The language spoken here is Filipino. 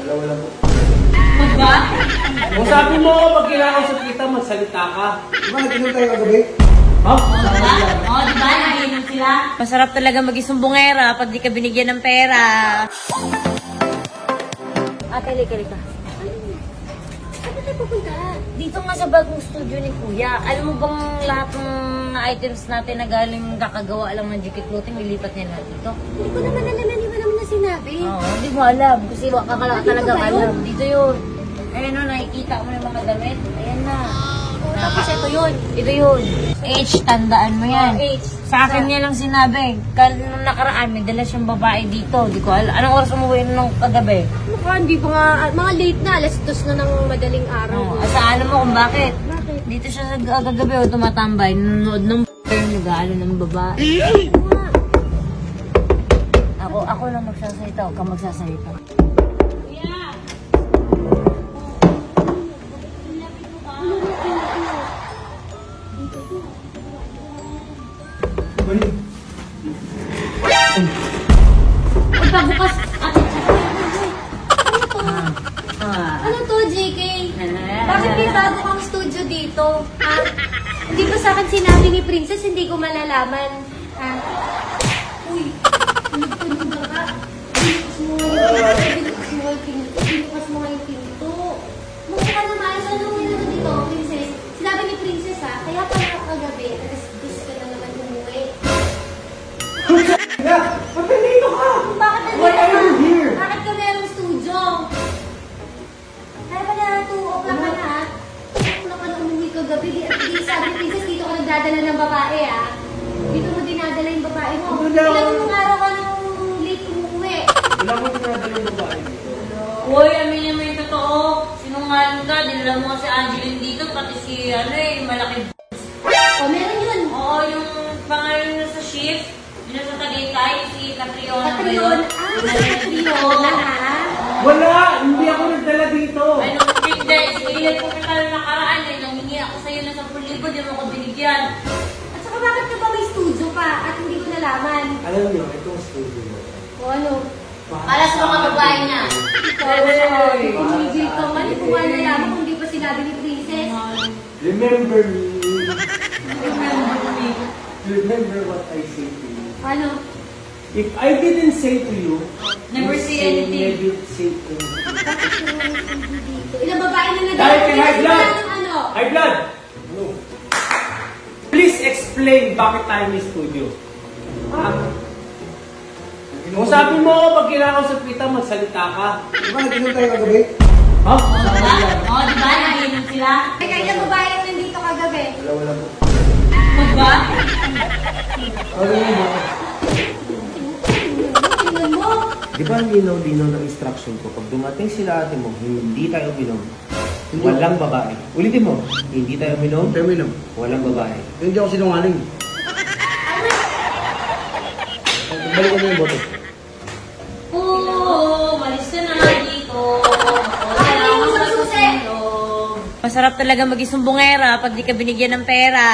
Dalawa lang po. Ba? Kung sabi mo, pag kinakausap kita, magsalita ka. Diba, nag-inom tayo kagabi? Ha? Diba? Oo, diba? Nag-inom sila. Masarap talaga mag-isumbongera pag di ka binigyan ng pera. Ate, lika. Saan tayo pupunta? Dito nga sa bagong studio ni Kuya. Alam mo bang lahat ng items natin na galing kakagawa lang ng Jiki Clothing, lilipat niya lahat dito? Hindi ko naman alam, hindi mo naman na sinabi. Oo, hindi mo alam. Kasi kakalawa talaga alam. Dito yun. Ayan o, nakikita mo yung mga damit. Ayan na. Tapos ito yun. Ito yun. H, tandaan mo yan. H. Sa akin niya lang sinabi. Nung nakaraan, may dala siyang babae dito. Di ko alam. Anong oras umuwi nung kagabi? Mukha, hindi ko nga, mga late na, alas 2 na ng madaling araw. Asa alam mo kung bakit? Bakit? Dito siya sa kagabi o tumatambay. Nanonood ng nag-aalo ng babae. Ako lang magsasalita. Huwag kang magsasalita. Pagbukas, ano to, JK? Bakit may bago kang studio dito? Ha? Hindi ba sa akin sinabi ni Princess, hindi ko malalaman? Ha? Uy, pinagpunta ka. Binukas mo nga yung pinto. Mukha ka naman, saan mo yung dito, Princess? Sinabi ni Princess, ha? Kaya pala kagabi, alas-2 ka na naman umuwi. Ba't nandito ka? Bakit nandito Why are ka? you here? Bakit ka merong studio? Kaya pala 2 o'clock ka na, ha? 2 o'clock ka na umuwi kagabi. At hindi sabi ni Princess, dito ka nagdadala ng babae, ha? Dito mo dinadala yung babae mo. Ilang araw ka nang late umuwi. Wala mo pinadala yung babae dito. Uy, aminin mo yung totoo. Sinungaling ka. Dinala mo si Angeline dito. Pati si, malaki. O, meron yun. Oo, yung pangalan na sa shift. Yung nasa Tagaytay, si Catriona. Catriona. Ah, si Catriona, ha? Wala! Hindi ako nagdala dito. Ay, nung big day, sige, po kita na nakaraan. Eh, nangingi ako sa'yo na 10,000, di mo ko binigyan. At saka bakit ka ba may studio pa at hindi ko nalaman? Alam niyo, itong studio mo. O ano? Para sa mga babae na. Kumigil ka man, hindi ko nga nalaman kung di pa sinabi ni Princess. Remember me. Remember me. Remember what I say to you. Ano? If I didn't say to you, Never you say say anything. Never say anything. Bakit ka nga may studio dito? Ilang babae na Dahil nagdala? kay High Blood! Ano? High Blood! Ano? Please explain bakit tayo may studio. Kung sabi mo, pag kinakausap kita, magsalita ka. Diba, nag-inom tayo kagabi? Ha? Oo, diba? Nag-inom sila. Teka, ilang babae na nandito kagabi? Dalawa lang po. Ba? Ano yun ba? Tingnan mo. Di ba linaw-linaw ng instruction ko? Pag dumating sila ate mo, hindi tayo minom. Walang babae. Ulitin mo, hindi tayo minom, Tayo minom. walang babae. Hindi ako sinungaling. Balik ko na yung boto. Oo, malis ka na dito. Ay, yung sa susi. Masarap talaga mag-isumbongera pag di ka binigyan ng pera.